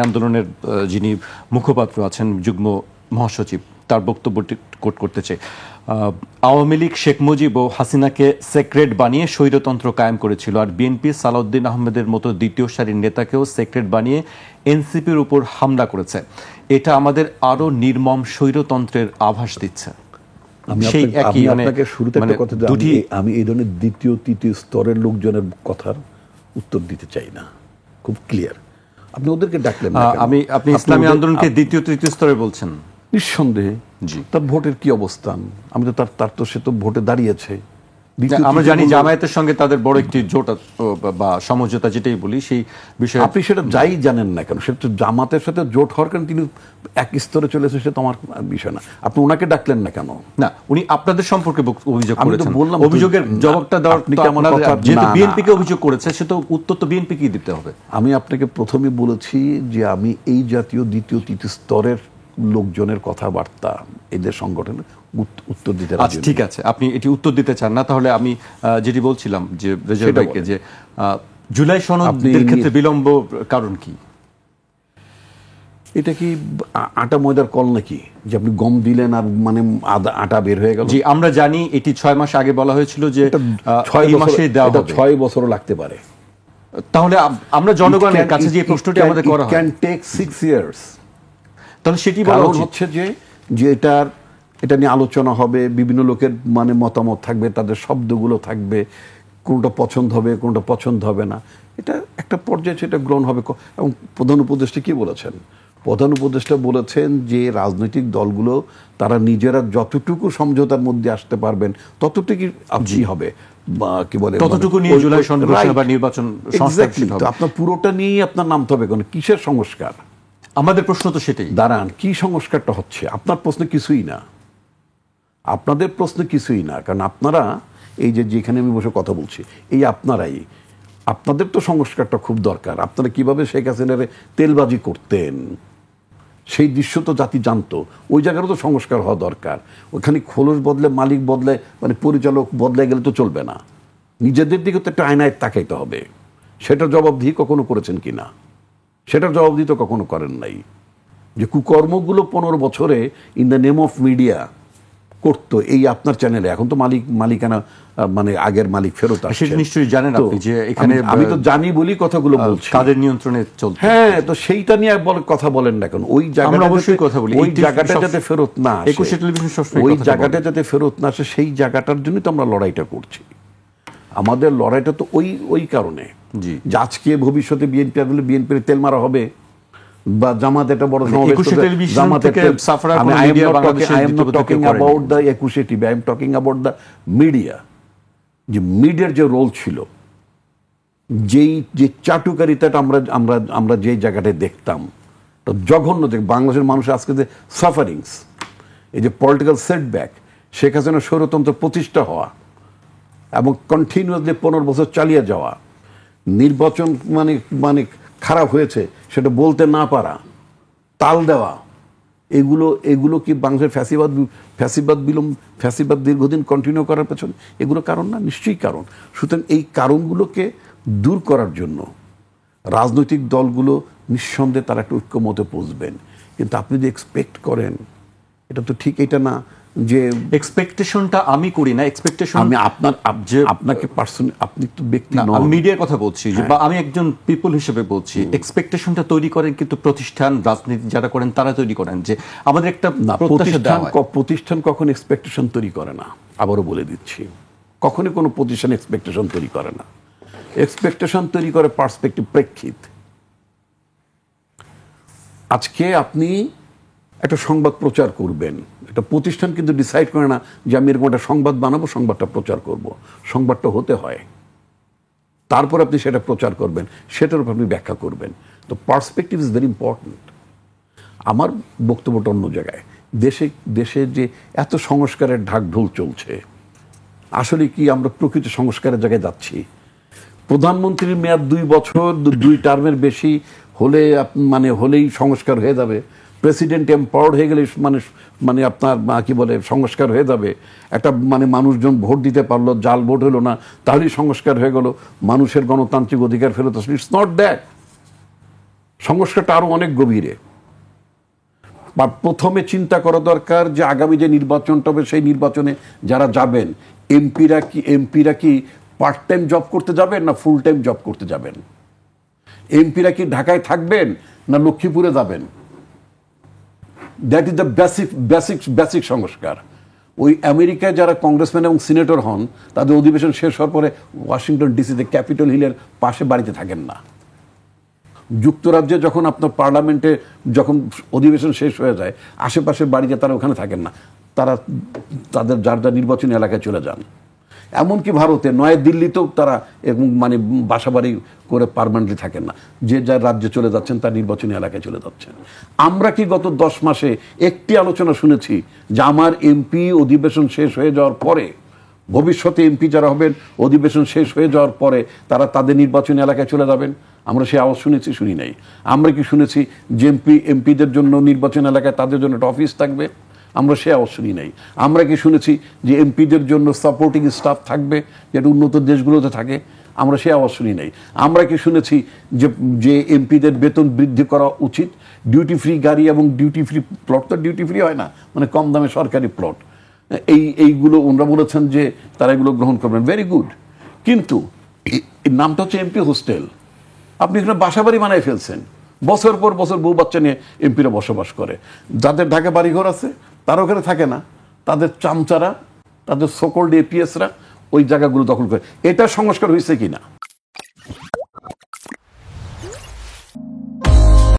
আন্দোলনের যিনি মুখপাত্র আছেন যুগ্ম মহাসচিব তার বক্তব্যটি কোট করতে চাই। আওয়ামী লীগ শেখ মুজিব ও হাসিনাকে সেক্রেট বানিয়ে স্বৈরতন্ত্র কায়েম করেছিল, আর বিএনপি সালাউদ্দিন আহমেদের মতো দ্বিতীয় সারির নেতাকেও সেক্রেট বানিয়ে এনসিপির উপর হামলা করেছে। এটা আমাদের আরো নির্মম স্বৈরতন্ত্রের আভাস দিচ্ছে। আমি এই ধরনের দ্বিতীয় তৃতীয় স্তরের লোকজনের কথার উত্তর দিতে চাই না, খুব ক্লিয়ার। আপনি ওদেরকে ডাকলেন, আপনি ইসলামী আন্দোলনকে দ্বিতীয় তৃতীয় স্তরে বলছেন? নিঃসন্দেহে। তার ভোটের কি অবস্থান? আমি তো তার তো সে তো ভোটে দাঁড়িয়েছে। আমরা জানি জামায়াতের সঙ্গে তাদের বড় একটি জোট বা সমঝোতা, যেটাই বলি সেই বিষয়ে আপনি সেটা যাই জানেন না কেন, সেটা জামাতের সাথে জোট হওয়ার কারণে তিনি এক স্তরে চলে এসেছে, সেটা আমার বিষয় না। আপনি ওনাকে ডাকলেন না কেন? না, উনি আপনাদের সম্পর্কে অভিযোগ করেছেন, অভিযোগের জবাবটা দেওয়ার যেহেতু বিএনপিকে অভিযোগ করেছে, সে তো উত্তর তো বিএনপিকেই দিতে হবে। আমি আপনাকে প্রথমে বলেছি যে আমি এই জাতীয় দ্বিতীয় তৃতীয় স্তরের লোকজনের কথাবার্তা এদের সংগঠনে উত্তর দিতে রাজি। আচ্ছা, ঠিক আছে, আপনি এটি উত্তর দিতে চান না, তাহলে আমি যেটি বলছিলাম যে রেজাউল ভাইকে, যে জুলাই সনদের ক্ষেত্রে বিলম্ব কারণ কি? এটা কি আটা ময়দার কল নাকি যে আপনি গম দিলেন আর মানে আটা বের হয়ে গেল? জি, আমরা জানি এটি 6 মাস আগে বলা হয়েছিল যে 6 মাসে দেওয়া হবে। 6 বছরও লাগতে পারে। তাহলে আমরা জনগণের কাছে যে প্রশ্নটি আমাদের করা হয়, ক্যান টেক 6 ইয়ার্স। তাহলে সেটি বলা হচ্ছে যে এটা নিয়ে আলোচনা হবে, বিভিন্ন লোকের মানে মতামত থাকবে, তাদের শব্দগুলো থাকবে, কোনটা পছন্দ হবে কোনটা পছন্দ হবে না, এটা একটা পর্যায়ে সেটা গ্রহণ হবে। এবং প্রধান উপদেষ্টা কি বলেছেন? প্রধান উপদেষ্টা বলেছেন যে রাজনৈতিক দলগুলো তারা নিজেরা যতটুকু সমঝোতার মধ্যে আসতে পারবেন ততটুকু আপনি হবে, বা কি বলে ততটুকু নিয়ে জুলাই সনদ বা নির্বাচন সংস্কার হবে। আপনার পুরোটা নিয়েই আপনার নামতে হবে। কোন কিসের সংস্কার? আমাদের প্রশ্ন তো সেটাই। দাঁড়ান, কি সংস্কারটা হচ্ছে? আপনার প্রশ্ন কিছুই না, আপনাদের প্রশ্ন কিছুই না। কারণ আপনারা এই যেখানে আমি বসে কথা বলছি, এই আপনাদের তো সংস্কারটা খুব দরকার। আপনারা কিভাবে শেখ হাসিনারে তেলবাজি করতেন সেই দৃশ্য তো জাতি জানতো। ওই জায়গারও তো সংস্কার হওয়া দরকার। ওখানে খোলস বদলে মালিক বদলে মানে পরিচালক বদলে গেলে তো চলবে না। নিজেদের দিকে তো একটা আয়নায় তাকাইতে হবে। সেটার জবাবদিহি কখনো করেছেন কিনা? সেটার জবাবদিহি তো কখনো করেন নাই। যে কুকর্মগুলো 15 বছরে in the name of media করতো এই আপনার চ্যানেলে, এখন তো মালিকানা মানে আগের মালিক ফেরত আসছে। সেটা নিশ্চয়ই জানেন আপনি যে এখানে আমি তো জানি বলি কথাগুলো বলছি, তাদের নিয়ন্ত্রণে চলছে। হ্যাঁ, তো সেইটা নিয়ে কথা বলেন না কেন? ওই জায়গাটা অবশ্যই কথা বলি, ওই জায়গাটা যাতে ফেরত না আসে, 21 টেলিভিশন সবসময় ওই জায়গাটা যাতে ফেরত না আসে, সেই জায়গাটার জন্যই তো আমরা লড়াইটা করছি। আমাদের লড়াইটা তো ওই কারণে যে আজকে ভবিষ্যতে বিএনপির তেল মারা হবে বা জামাত একটা বড় মিডিয়া, যে মিডিয়ার যে রোল ছিল, যে চাটুকারিতাটা আমরা যে জায়গাটায় দেখতাম, তো জঘন্য বাংলাদেশের মানুষের আজকে যে সাফারিংস, এই যে পলিটিক্যাল সেটব্যাক, শেখ হাসিনা স্বৈরতন্ত্র প্রতিষ্ঠা হওয়া এবং কন্টিনিউয়াসলি 15 বছর চালিয়ে যাওয়া, নির্বাচন মানে খারাপ হয়েছে সেটা বলতে না পারা, তাল দেওয়া, এগুলো কি বাংলাদেশের ফ্যাসিবাদ দীর্ঘদিন কন্টিনিউ করার পেছনে এগুলো কারণ না? নিশ্চয়ই কারণ। সুতরাং এই কারণগুলোকে দূর করার জন্য রাজনৈতিক দলগুলো নিঃসন্দেহে তারা একটা ঐক্যমতে পৌঁছবেন। কিন্তু আপনি যদি এক্সপেক্ট করেন, এটা তো ঠিক এটা না যে এক্সপেকটেশনটা আমি করি না। এক্সপেকটেশন আমি আপনাকে পার্সোনালি, আপনি তো ব্যক্তি নন, আমি মিডিয়ার কথা বলছি, বা আমি একজন পিপল হিসেবে বলছি। এক্সপেকটেশনটা তৈরি করেন কিন্তু প্রতিষ্ঠান, রাজনীতি যারা করেন তারা তৈরি করেন, যে আমাদের একটা প্রতিষ্ঠান কখন এক্সপেকটেশন তৈরি করে না। আবারও বলে দিচ্ছি, কখনই কোনো প্রতিষ্ঠান এক্সপেকটেশন তৈরি করে না। এক্সপেকটেশন তৈরি করে পার্সপেক্টিভ, প্রেক্ষিত। আজকে আপনি একটা সংবাদ প্রচার করবেন, একটা প্রতিষ্ঠান কিন্তু ডিসাইড করে না যে আমি এরকম একটা সংবাদ বানাবো, সংবাদটা প্রচার করব। সংবাদটা হতে হয়, তারপর আপনি সেটা প্রচার করবেন, সেটার উপর আপনি ব্যাখ্যা করবেন। তো পার্সপেক্টিভ ইজ ভেরি ইম্পর্টেন্ট। আমার বক্তব্যটা অন্য জায়গায়। দেশে যে এত সংস্কারের ঢাকঢোল চলছে, আসলে কি আমরা প্রকৃত সংস্কারের জায়গায় যাচ্ছি? প্রধানমন্ত্রীর মেয়াদ 2 বছর, 2 টার্মের বেশি হলেই সংস্কার হয়ে যাবে। প্রেসিডেন্ট এম্পাওয়ার্ড হয়ে গেলে মানে আপনার কি বলে সংস্কার হয়ে যাবে। একটা মানুষজন ভোট দিতে পারলো, জাল ভোট হলো না, তাহলেই সংস্কার হয়ে গেল, মানুষের গণতান্ত্রিক অধিকার ফেরত আসলে। It's not that. সংস্কারটা আরো অনেক গভীরে। বা প্রথমে চিন্তা করা দরকার যে আগামী যে নির্বাচনটা হবে সেই নির্বাচনে যারা যাবেন এমপিরা কি পার্ট টাইম জব করতে যাবেন না ফুল টাইম জব করতে যাবেন? এমপিরা কি ঢাকায় থাকবেন না লক্ষ্মীপুরে যাবেন? দ্যাট ইজ দ্য বেসিক সংস্কার। ওই আমেরিকায় যারা কংগ্রেসম্যান এবং সিনেটর হন তাদের অধিবেশন শেষ হওয়ার পরে ওয়াশিংটন ডিসিতে ক্যাপিটল হিলের পাশে বাড়িতে থাকেন না। যুক্তরাজ্যে যখন আপনার পার্লামেন্টে যখন অধিবেশন শেষ হয়ে যায় আশেপাশে বাড়িতে তারা ওখানে থাকেন না, তারা তাদের যার যার নির্বাচনী এলাকায় চলে যান। এমনকি ভারতে নয়া দিল্লিতেও তারা মানে বাসা বাড়ি করে পার্মানেন্টলি থাকেন না, যে যার রাজ্যে চলে যাচ্ছেন তার নির্বাচনী এলাকায় চলে যাচ্ছেন। আমরা কি গত 10 মাসে একটি আলোচনা শুনেছি যে আমার এমপি অধিবেশন শেষ হয়ে যাওয়ার পরে, ভবিষ্যতে এমপি যারা হবেন অধিবেশন শেষ হয়ে যাওয়ার পরে তারা তাদের নির্বাচনী এলাকায় চলে যাবেন? আমরা সে আওয়াজ শুনেছি? শুনি নাই। আমরা কি শুনেছি যে এমপিদের জন্য নির্বাচন এলাকায় তাদের জন্য একটা অফিস থাকবে? আমরা সে আওয়াজ শুনি নাই। আমরা কি শুনেছি যে এমপিদের জন্য সাপোর্টিং স্টাফ থাকবে যেটা উন্নত দেশগুলোতে থাকে? আমরা সে আওয়াজ শুনি নাই। আমরা কি শুনেছি যে এমপিদের বেতন বৃদ্ধি করা উচিত? ডিউটি ফ্রি গাড়ি এবং ডিউটি ফ্রি প্লট তো ডিউটি ফ্রি হয় না, মানে কম দামে সরকারি প্লট, এইগুলো ওনারা বলেছেন যে তারা এগুলো গ্রহণ করবেন। Very good. কিন্তু নামটা হচ্ছে এমপি হোস্টেল। আপনি এখানে বাসা বাড়ি বানায় ফেলছেন, বছর পর বছর বউ বাচ্চা নিয়ে এমপিরা বসবাস করে। যাদের ঢাকা বাড়িঘর আছে তারা ওখানে থাকে না, তাদের চামচারা, তাদের সকল এপিএসরা ওই জায়গাগুলো দখল করে। এটা সংস্কার হয়েছে কিনা?